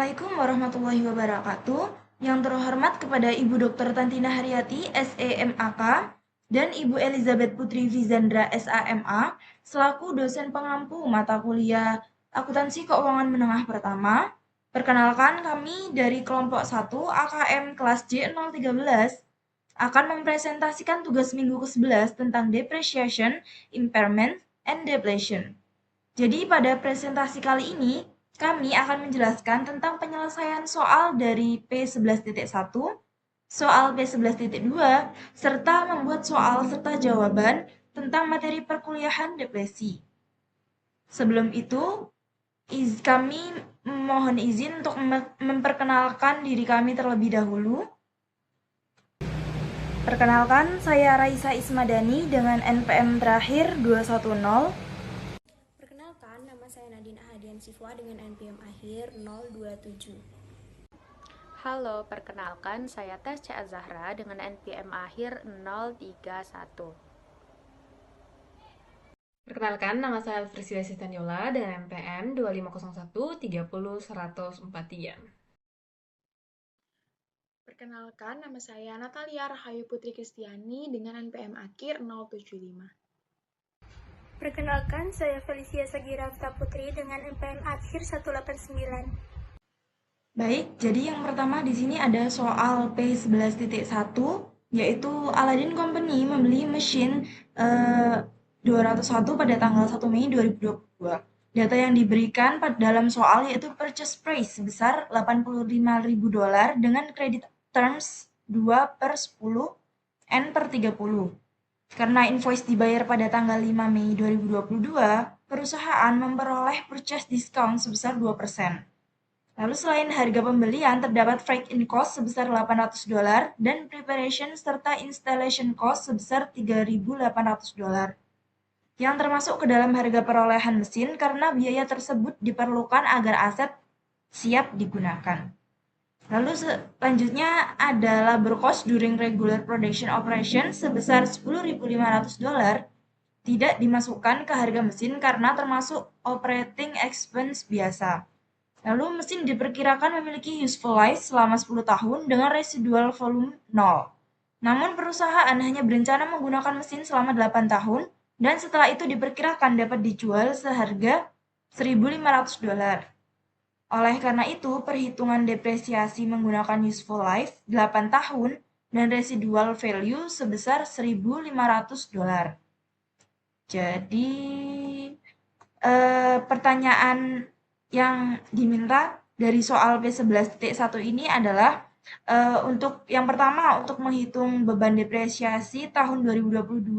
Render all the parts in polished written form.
Assalamualaikum warahmatullahi wabarakatuh. Yang terhormat kepada Ibu Dr. Tantina Haryati, SEMAK, dan Ibu Elizabeth Putri Vizandra, SAMA, selaku dosen pengampu mata kuliah Akuntansi Keuangan Menengah Pertama. Perkenalkan kami dari kelompok 1 AKM kelas J013 akan mempresentasikan tugas minggu ke-11 tentang depreciation, impairment, and depletion. Jadi pada presentasi kali ini, kami akan menjelaskan tentang penyelesaian soal dari P11.1, soal P11.2, serta membuat soal serta jawaban tentang materi perkuliahan depresi. Sebelum itu, kami mohon izin untuk memperkenalkan diri kami terlebih dahulu. Perkenalkan, saya Raisa Ismadani dengan NPM terakhir 210. Perkenalkan, nama saya Nadine Ahadian Sifwa dengan NPM akhir 027. Halo, perkenalkan saya Tasya Azahra dengan NPM akhir 031. Perkenalkan, nama saya Priscilla Sistaniola dengan NPM 2501 30143. Perkenalkan, nama saya Natalia Rahayu Putri Kristiani dengan NPM akhir 075. Perkenalkan, saya Felicia Sagira Putri dengan NPM akhir 189. Baik, jadi yang pertama di sini ada soal P11.1, yaitu Aladdin Company membeli mesin 201 pada tanggal 1 Mei 2022. Data yang diberikan dalam soal yaitu purchase price sebesar $85.000 dengan credit terms 2/10 N per 30. Karena invoice dibayar pada tanggal 5 Mei 2022, perusahaan memperoleh purchase discount sebesar 2%. Lalu selain harga pembelian, terdapat freight-in cost sebesar $800 dan preparation serta installation cost sebesar $3.800 yang termasuk ke dalam harga perolehan mesin karena biaya tersebut diperlukan agar aset siap digunakan. Lalu selanjutnya ada labor cost during regular production operation sebesar $10.500 tidak dimasukkan ke harga mesin karena termasuk operating expense biasa. Lalu mesin diperkirakan memiliki useful life selama 10 tahun dengan residual volume 0. Namun perusahaan hanya berencana menggunakan mesin selama 8 tahun dan setelah itu diperkirakan dapat dijual seharga $1.500. Oleh karena itu, perhitungan depresiasi menggunakan useful life 8 tahun dan residual value sebesar $1.500. Jadi, pertanyaan yang diminta dari soal P11.1 ini adalah untuk yang pertama untuk menghitung beban depresiasi tahun 2022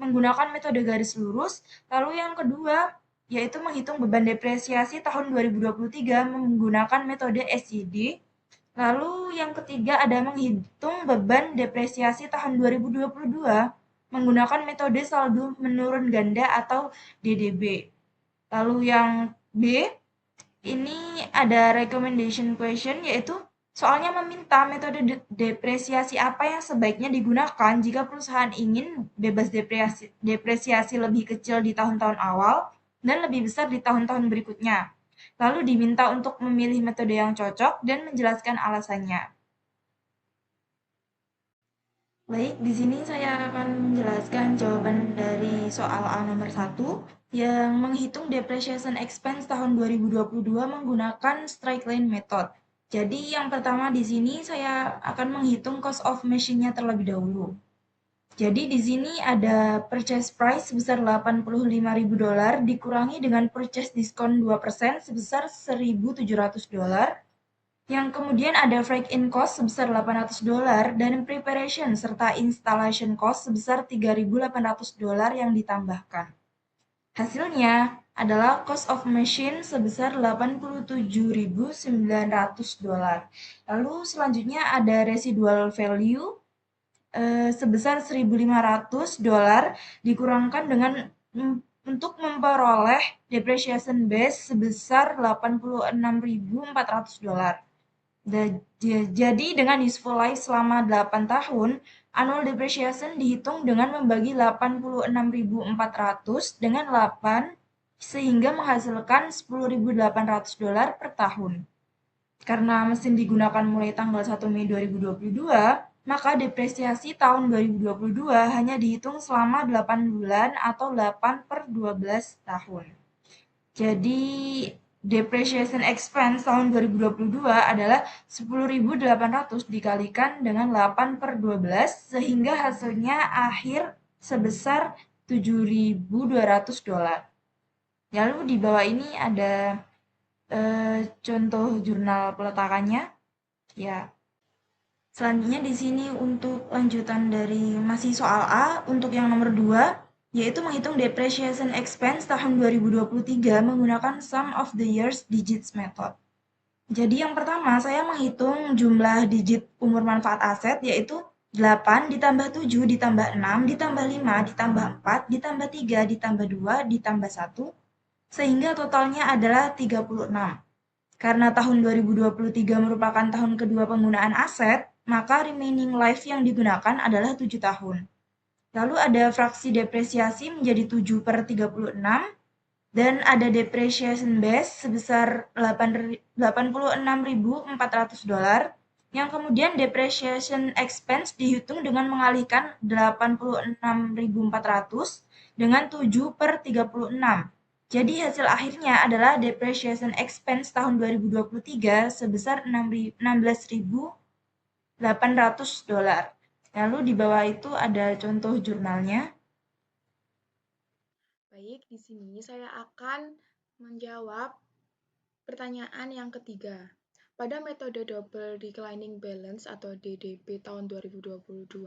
menggunakan metode garis lurus, lalu yang kedua yaitu menghitung beban depresiasi tahun 2023 menggunakan metode SYD, lalu yang ketiga ada menghitung beban depresiasi tahun 2022 menggunakan metode saldo menurun ganda atau DDB. Lalu yang B, ini ada recommendation question, yaitu soalnya meminta metode depresiasi apa yang sebaiknya digunakan jika perusahaan ingin bebas depresiasi lebih kecil di tahun-tahun awal dan lebih besar di tahun-tahun berikutnya. Lalu diminta untuk memilih metode yang cocok dan menjelaskan alasannya. Baik, di sini saya akan menjelaskan jawaban dari soal A nomor 1 yang menghitung depreciation expense tahun 2022 menggunakan straight line method. Jadi yang pertama di sini saya akan menghitung cost of machine-nya terlebih dahulu. Jadi di sini ada purchase price sebesar $85.000 dikurangi dengan purchase discount 2% sebesar $1.700. Yang kemudian ada freight-in cost sebesar $800 dan preparation serta installation cost sebesar $3.800 yang ditambahkan. Hasilnya adalah cost of machine sebesar $87.900. Lalu selanjutnya ada residual value sebesar $1.500 dikurangkan dengan untuk memperoleh depreciation base sebesar $86.400. Jadi dengan useful life selama 8 tahun, annual depreciation dihitung dengan membagi 86.400 dengan 8 sehingga menghasilkan $10.800 per tahun. Karena mesin digunakan mulai tanggal 1 Mei 2022, maka depresiasi tahun 2022 hanya dihitung selama 8 bulan atau 8 per 12 tahun. Jadi, depreciation expense tahun 2022 adalah 10.800 dikalikan dengan 8 per 12, sehingga hasilnya akhir sebesar $7.200. Lalu di bawah ini ada contoh jurnal peletakannya. Ya, selanjutnya di sini untuk lanjutan dari masih soal A, untuk yang nomor 2, yaitu menghitung depreciation expense tahun 2023 menggunakan sum of the years digits method. Jadi yang pertama, saya menghitung jumlah digit umur manfaat aset, yaitu 8 ditambah 7 ditambah 6 ditambah 5 ditambah 4 ditambah 3 ditambah 2 ditambah 1, sehingga totalnya adalah 36. Karena tahun 2023 merupakan tahun kedua penggunaan aset, maka remaining life yang digunakan adalah 7 tahun. Lalu ada fraksi depresiasi menjadi 7 per 36, dan ada depreciation base sebesar $86.400, yang kemudian depreciation expense dihitung dengan mengalihkan 86.400 dengan 7 per 36. Jadi hasil akhirnya adalah depreciation expense tahun 2023 sebesar $16.800. Lalu di bawah itu ada contoh jurnalnya. Baik, di sini saya akan menjawab pertanyaan yang ketiga. Pada metode Double Declining Balance atau DDB tahun 2022,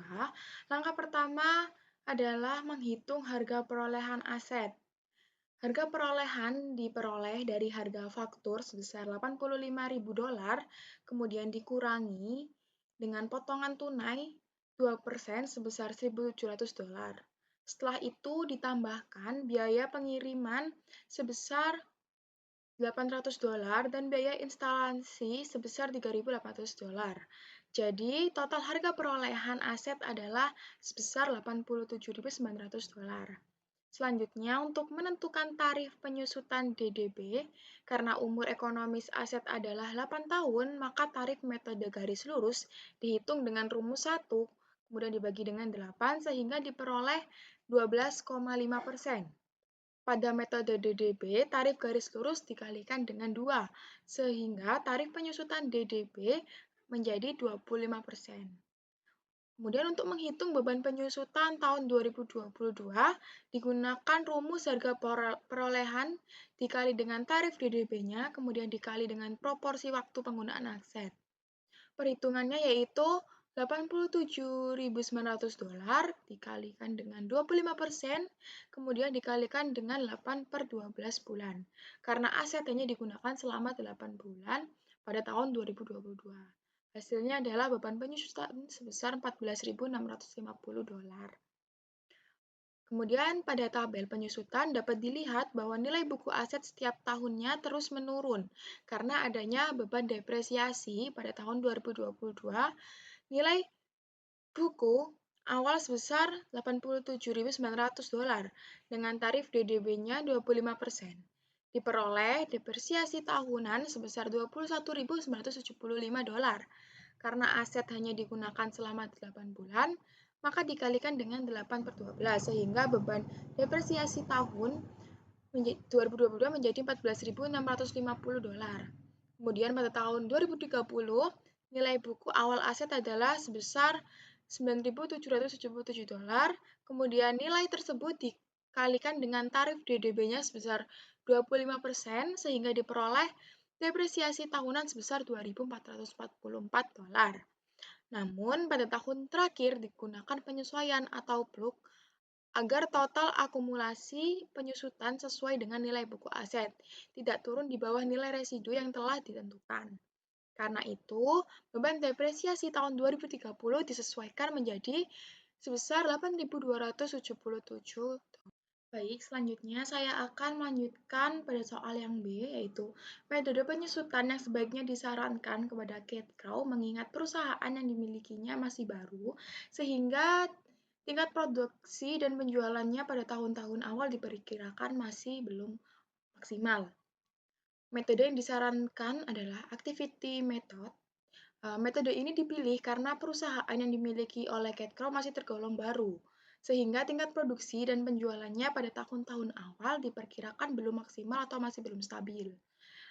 langkah pertama adalah menghitung harga perolehan aset. Harga perolehan diperoleh dari harga faktur sebesar $85.000, kemudian dikurangi dengan potongan tunai 2% sebesar $1.700. Setelah itu ditambahkan biaya pengiriman sebesar $800 dan biaya instalasi sebesar $3.800. Jadi, total harga perolehan aset adalah sebesar $87.900. Selanjutnya, untuk menentukan tarif penyusutan DDB, karena umur ekonomis aset adalah 8 tahun, maka tarif metode garis lurus dihitung dengan rumus 1, kemudian dibagi dengan 8, sehingga diperoleh 12,5%. Pada metode DDB, tarif garis lurus dikalikan dengan 2, sehingga tarif penyusutan DDB menjadi 25%. Kemudian untuk menghitung beban penyusutan tahun 2022, digunakan rumus harga perolehan dikali dengan tarif DDB-nya, kemudian dikali dengan proporsi waktu penggunaan aset. Perhitungannya yaitu $87.900 dikalikan dengan 25%, kemudian dikalikan dengan 8 per 12 bulan. Karena aset hanya digunakan selama 8 bulan pada tahun 2022. Hasilnya adalah beban penyusutan sebesar $14.650. Kemudian pada tabel penyusutan dapat dilihat bahwa nilai buku aset setiap tahunnya terus menurun karena adanya beban depresiasi pada tahun 2022. Nilai buku awal sebesar $87.900 dengan tarif DDB-nya 25%. Diperoleh depresiasi tahunan sebesar $21.975. Karena aset hanya digunakan selama 8 bulan, maka dikalikan dengan 8 per 12, sehingga beban depresiasi tahun 2022 menjadi $14.650. Kemudian pada tahun 2030, nilai buku awal aset adalah sebesar $9.777. Kemudian nilai tersebut dikalikan dengan tarif DDB-nya sebesar 25%, sehingga diperoleh depresiasi tahunan sebesar $2.444. Namun, pada tahun terakhir digunakan penyesuaian atau plug agar total akumulasi penyusutan sesuai dengan nilai buku aset, tidak turun di bawah nilai residu yang telah ditentukan. Karena itu, beban depresiasi tahun 2030 disesuaikan menjadi sebesar $8.277. Baik, selanjutnya saya akan melanjutkan pada soal yang B, yaitu metode penyusutan yang sebaiknya disarankan kepada Catcrow mengingat perusahaan yang dimilikinya masih baru, sehingga tingkat produksi dan penjualannya pada tahun-tahun awal diperkirakan masih belum maksimal. Metode yang disarankan adalah activity method. Metode ini dipilih karena perusahaan yang dimiliki oleh Catcrow masih tergolong baru, sehingga tingkat produksi dan penjualannya pada tahun-tahun awal diperkirakan belum maksimal atau masih belum stabil.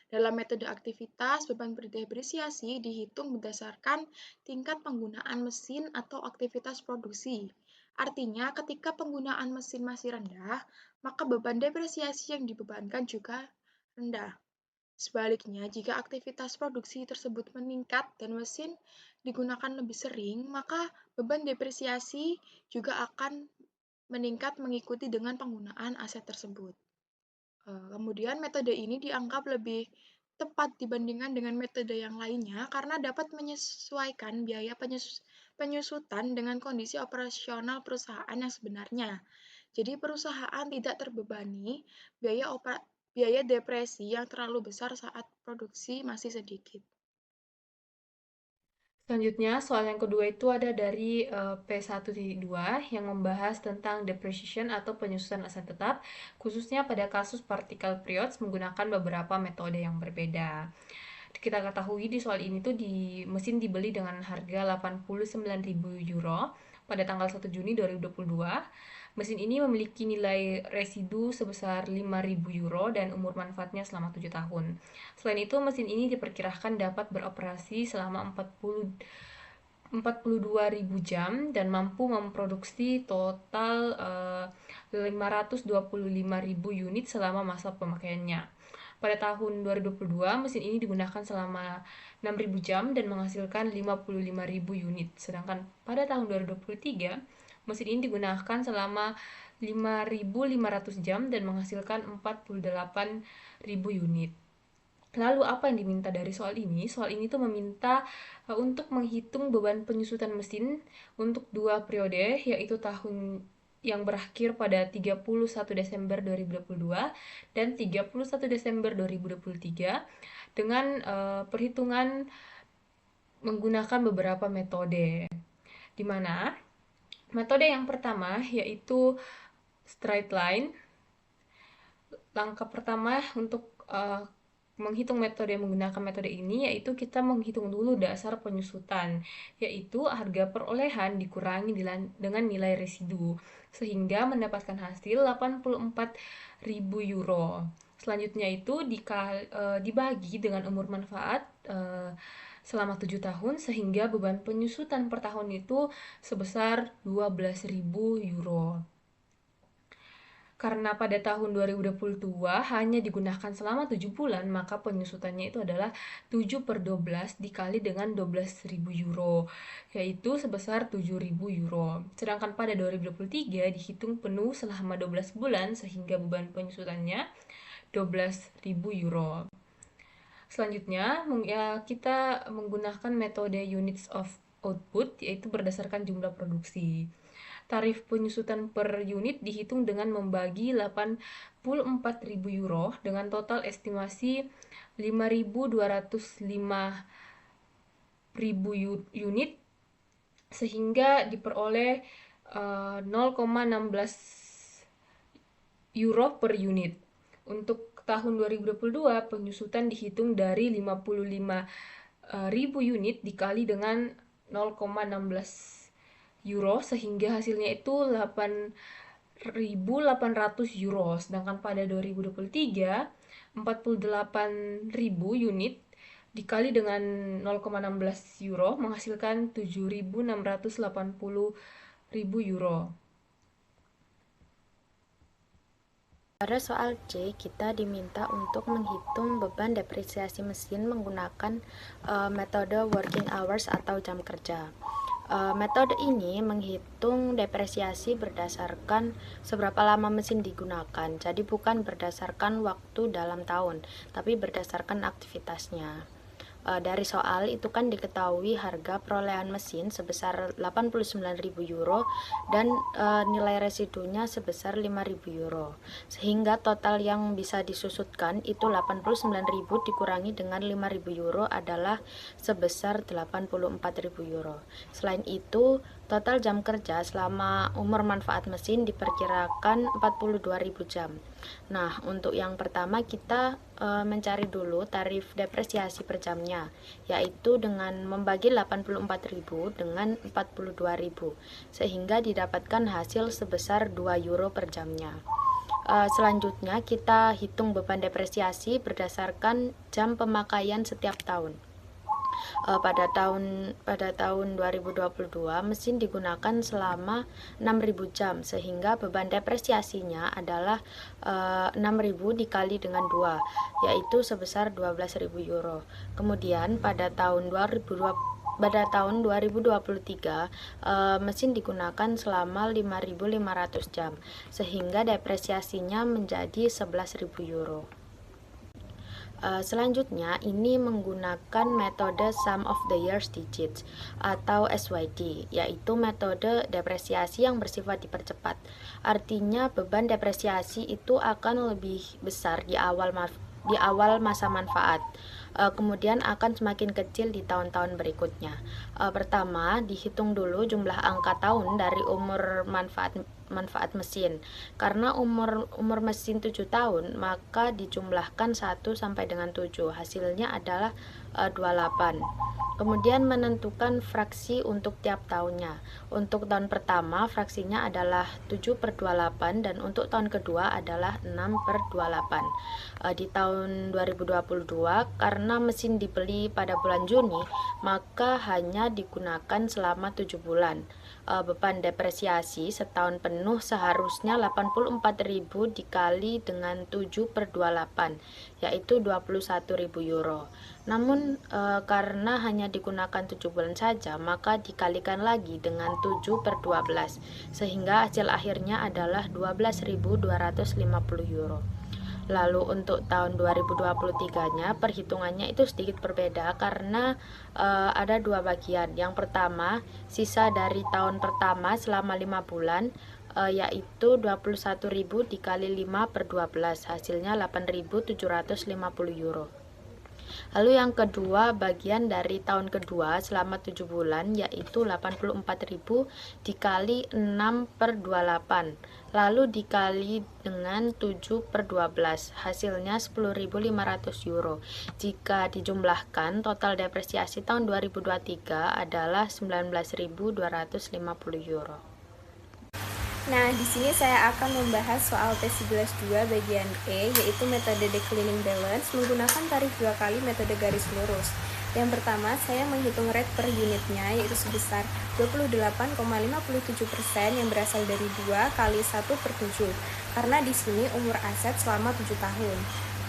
Dalam metode aktivitas, beban depresiasi dihitung berdasarkan tingkat penggunaan mesin atau aktivitas produksi. Artinya, ketika penggunaan mesin masih rendah, maka beban depresiasi yang dibebankan juga rendah. Sebaliknya, jika aktivitas produksi tersebut meningkat dan mesin digunakan lebih sering, maka beban depresiasi juga akan meningkat mengikuti dengan penggunaan aset tersebut. Kemudian metode ini dianggap lebih tepat dibandingkan dengan metode yang lainnya karena dapat menyesuaikan biaya penyusutan dengan kondisi operasional perusahaan yang sebenarnya. Jadi perusahaan tidak terbebani biaya depresi yang terlalu besar saat produksi masih sedikit. Selanjutnya, soal yang kedua itu ada dari P1.2 yang membahas tentang depreciation atau penyusutan aset tetap, khususnya pada kasus particle periods menggunakan beberapa metode yang berbeda. Kita ketahui di soal ini tuh mesin dibeli dengan harga 89.000 euro pada tanggal 1 Juni 2022. Mesin ini memiliki nilai residu sebesar 5.000 euro dan umur manfaatnya selama 7 tahun. Selain itu, mesin ini diperkirakan dapat beroperasi selama 42.000 jam dan mampu memproduksi total 525.000 unit selama masa pemakaiannya. Pada tahun 2022, mesin ini digunakan selama 6.000 jam dan menghasilkan 55.000 unit. Sedangkan pada tahun 2023, mesin ini digunakan selama 5.500 jam dan menghasilkan 48.000 unit. Lalu apa yang diminta dari soal ini? Soal ini tuh meminta untuk menghitung beban penyusutan mesin untuk 2 periode, yaitu tahun yang berakhir pada 31 Desember 2022 dan 31 Desember 2023 dengan perhitungan menggunakan beberapa metode. Di mana metode yang pertama yaitu straight line. Langkah pertama untuk menghitung menggunakan metode ini yaitu kita menghitung dulu dasar penyusutan, yaitu harga perolehan dikurangi dengan nilai residu sehingga mendapatkan hasil 84.000 euro. Selanjutnya itu dibagi dengan umur manfaat selama 7 tahun sehingga beban penyusutan per tahun itu sebesar 12.000 euro. Karena pada tahun 2022 hanya digunakan selama 7 bulan, maka penyusutannya itu adalah 7/12 dikali dengan 12.000 euro, yaitu sebesar 7.000 euro. Sedangkan pada 2023 dihitung penuh selama 12 bulan, sehingga beban penyusutannya 12.000 euro. Selanjutnya, kita menggunakan metode units of output, yaitu berdasarkan jumlah produksi. Tarif penyusutan per unit dihitung dengan membagi 84.000 euro dengan total estimasi 5.205.000 unit sehingga diperoleh 0,16 euro per unit. Untuk tahun 2022 penyusutan dihitung dari 55.000 unit dikali dengan 0,16 euro sehingga hasilnya itu 8.800 euro. Sedangkan pada 2023 48.000 unit dikali dengan 0,16 euro menghasilkan 7.680.000 euro. Pada soal C, kita diminta untuk menghitung beban depresiasi mesin menggunakan metode working hours atau jam kerja. Metode ini menghitung depresiasi berdasarkan seberapa lama mesin digunakan, jadi bukan berdasarkan waktu dalam tahun, tapi berdasarkan aktivitasnya. Dari soal itu kan diketahui harga perolehan mesin sebesar 89.000 euro dan nilai residunya sebesar 5.000 euro, sehingga total yang bisa disusutkan itu 89.000 dikurangi dengan 5.000 euro adalah sebesar 84.000 euro. Selain itu Total jam kerja selama umur manfaat mesin diperkirakan 42.000 jam. Nah, untuk yang pertama kita mencari dulu tarif depresiasi per jamnya, yaitu dengan membagi 84.000 dengan 42.000, sehingga didapatkan hasil sebesar 2 euro per jamnya. Selanjutnya kita hitung beban depresiasi berdasarkan jam pemakaian setiap tahun. Pada tahun 2022 mesin digunakan selama 6.000 jam, sehingga beban depresiasinya adalah 6.000 dikali dengan 2, yaitu sebesar 12.000 euro. Kemudian pada tahun 2023 mesin digunakan selama 5.500 jam, sehingga depresiasinya menjadi 11.000 euro. Selanjutnya ini menggunakan metode Sum of the Years Digits atau SYD, yaitu metode depresiasi yang bersifat dipercepat. Artinya beban depresiasi itu akan lebih besar di awal masa manfaat, kemudian akan semakin kecil di tahun-tahun berikutnya. Pertama, dihitung dulu jumlah angka tahun dari umur manfaat mesin. Karena umur mesin 7 tahun, maka dijumlahkan 1 sampai dengan 7. Hasilnya adalah 28. Kemudian menentukan fraksi untuk tiap tahunnya. Untuk tahun pertama fraksinya adalah 7/28 dan untuk tahun kedua adalah 6/28. Di tahun 2022 karena mesin dibeli pada bulan Juni, maka hanya digunakan selama 7 bulan. Beban depresiasi setahun penuh seharusnya 84.000 dikali dengan 7/28, yaitu 21.000 euro. Namun karena hanya digunakan 7 bulan saja, maka dikalikan lagi dengan 7/12, sehingga hasil akhirnya adalah 12.250 euro. Lalu untuk tahun 2023-nya perhitungannya itu sedikit berbeda karena ada 2 bagian. Yang pertama, sisa dari tahun pertama selama 5 bulan yaitu 21.000 dikali 5/12, hasilnya 8.750 euro. Lalu yang kedua, bagian dari tahun kedua selama 7 bulan yaitu 84.000 dikali 6/28, lalu dikali dengan 7/12, hasilnya 10.500 euro. Jika dijumlahkan, total depresiasi tahun 2023 adalah 19.250 euro. Nah, di sini saya akan membahas soal tes 11.2 bagian E, yaitu metode declining balance menggunakan tarif 2 kali metode garis lurus. Yang pertama, saya menghitung rate per unitnya, yaitu sebesar 28,57% yang berasal dari 2 kali 1/7, karena di sini umur aset selama 7 tahun.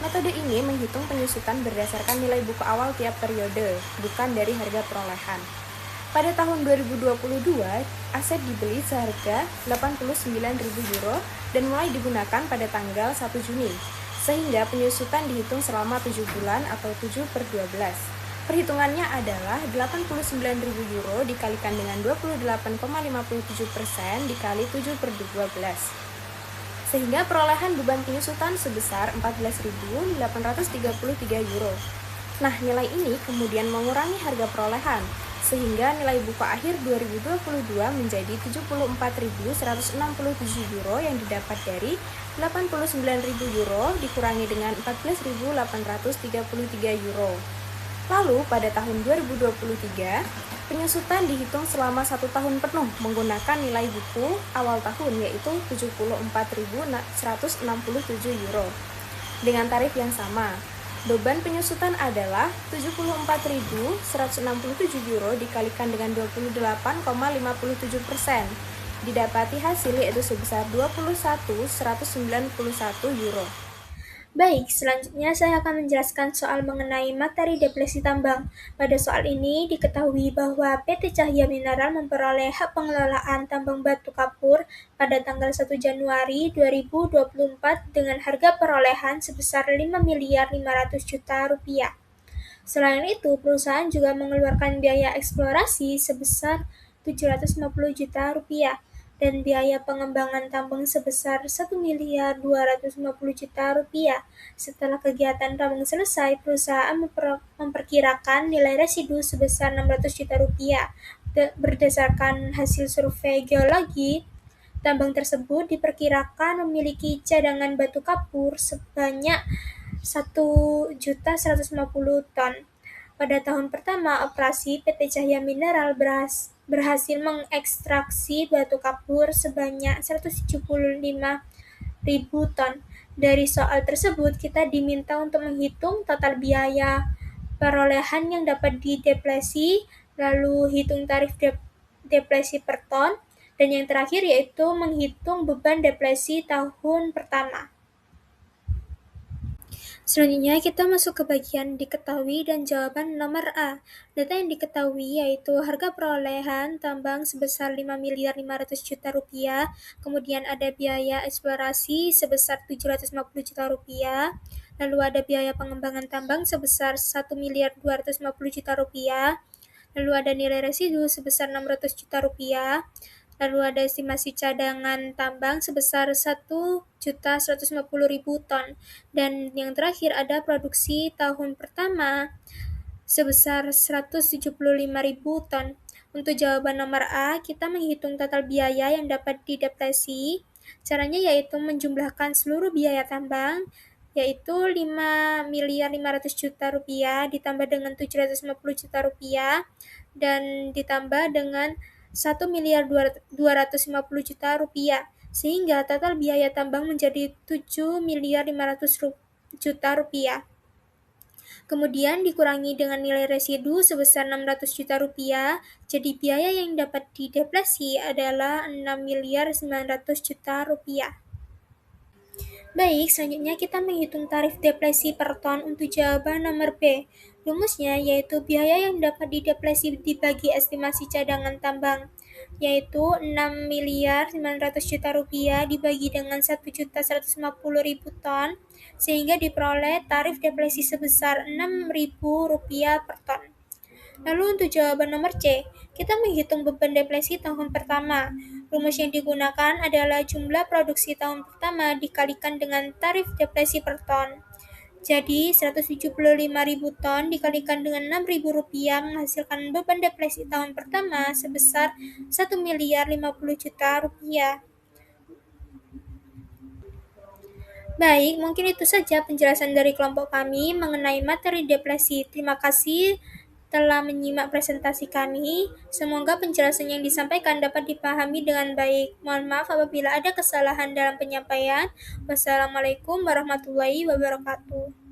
Metode ini menghitung penyusutan berdasarkan nilai buku awal tiap periode, bukan dari harga perolehan. Pada tahun 2022, aset dibeli seharga 89.000 euro dan mulai digunakan pada tanggal 1 Juni, sehingga penyusutan dihitung selama 7 bulan atau 7/12. Perhitungannya adalah 89.000 euro dikalikan dengan 28,57% dikali 7/12, sehingga perolehan beban penyusutan sebesar 14.833 euro. Nah, nilai ini kemudian mengurangi harga perolehan, sehingga nilai buku akhir 2022 menjadi 74.167 euro yang didapat dari 89.000 euro dikurangi dengan 14.833 euro. Lalu pada tahun 2023, penyusutan dihitung selama 1 tahun penuh menggunakan nilai buku awal tahun yaitu 74.167 euro. Dengan tarif yang sama, beban penyusutan adalah 74.167 euro dikalikan dengan 28,57%. Didapati hasil yaitu sebesar 21.191 euro. Baik, selanjutnya saya akan menjelaskan soal mengenai materi depresi tambang. Pada soal ini diketahui bahwa PT Cahya Mineral memperoleh hak pengelolaan tambang batu kapur pada tanggal 1 Januari 2024 dengan harga perolehan sebesar 5.500 juta rupiah. Selain itu, perusahaan juga mengeluarkan biaya eksplorasi sebesar 750 juta rupiah dan biaya pengembangan tambang sebesar 1.250 juta rupiah. Setelah kegiatan tambang selesai, perusahaan memperkirakan nilai residu sebesar 600 juta rupiah berdasarkan hasil survei geologi, tambang tersebut diperkirakan memiliki cadangan batu kapur sebanyak 1.150 ton. Pada tahun pertama operasi, PT Cahya Mineral berhasil mengekstraksi batu kapur sebanyak 175.000 ton. Dari soal tersebut, kita diminta untuk menghitung total biaya perolehan yang dapat dideplesi, lalu hitung tarif deplesi per ton, dan yang terakhir yaitu menghitung beban deplesi tahun pertama. Selanjutnya kita masuk ke bagian diketahui dan jawaban nomor A. Data yang diketahui yaitu harga perolehan tambang sebesar 5.500 juta rupiah, kemudian ada biaya eksplorasi sebesar 750 juta rupiah, lalu ada biaya pengembangan tambang sebesar 1.250 juta rupiah, lalu ada nilai residu sebesar 600 juta rupiah, lalu ada estimasi cadangan tambang sebesar 1.150.000 ton, dan yang terakhir ada produksi tahun pertama sebesar 175.000 ton. Untuk jawaban nomor A, kita menghitung total biaya yang dapat dideplesi. Caranya yaitu menjumlahkan seluruh biaya tambang, yaitu 5.500 juta rupiah ditambah dengan 750 juta rupiah dan ditambah dengan 1.250 juta rupiah, sehingga total biaya tambang menjadi 7.500 juta rupiah. Kemudian dikurangi dengan nilai residu sebesar 600 juta rupiah, jadi biaya yang dapat dideplesi adalah 6.900 juta rupiah. Baik, selanjutnya kita menghitung tarif deplesi per ton untuk jawaban nomor B. Rumusnya yaitu biaya yang dapat dideplesi dibagi estimasi cadangan tambang, yaitu 6.900 juta rupiah dibagi dengan 1.150.000 ton, sehingga diperoleh tarif deplesi sebesar Rp6.000 per ton. Lalu untuk jawaban nomor C, kita menghitung beban deplesi tahun pertama. Rumus yang digunakan adalah jumlah produksi tahun pertama dikalikan dengan tarif deplesi per ton. Jadi 175.000 ton dikalikan dengan Rp6.000 menghasilkan beban deplesi tahun pertama sebesar 1.050.000.000 rupiah. Baik, mungkin itu saja penjelasan dari kelompok kami mengenai materi deplesi. Terima kasih telah menyimak presentasi kami. Semoga penjelasan yang disampaikan dapat dipahami dengan baik. Mohon maaf apabila ada kesalahan dalam penyampaian. Wassalamualaikum warahmatullahi wabarakatuh.